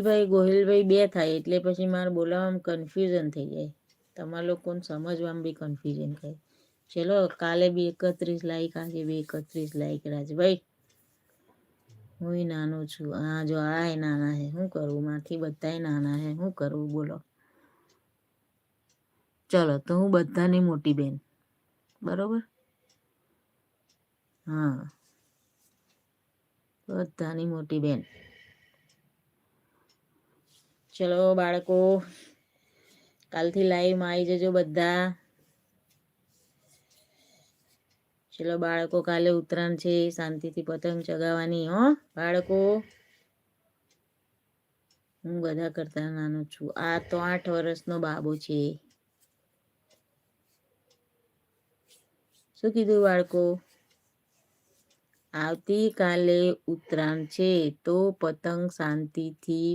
ભાઈ ગોહિલભાઈ બે થાય એટલે પછી મારે બોલાવવામાં કન્ફ્યુઝન થઈ જાય. તમારા લોકોને સમજવામાં બી કન્ફ્યુઝન થાય. ચલો કાલે બી 31 લાઈક, આજે બી 31 લાઈક. રાજભાઈ હું નાનો છું. આ જો આ નાના હે, શું કરવું? મારથી બધાય નાના હે, શું કરવું બોલો? ચલો તો હું બધાની મોટી બેન, બરોબર? હા, બધાની મોટી બેન. ચલો બાળકો કાલથી લાઈવમાં આવી જજો બધા. ચલો બાળકો કાલે ઉત્તરાયણ છે, શાંતિથી પતંગ ચગાવવાની હો બાળકો. હું બધા કરતા નાનો છું. આ તો 8 વર્ષનો બાબો છે. શું કીધું બાળકો? આવતીકાલે ઉત્તરાયણ છે તો પતંગ શાંતિથી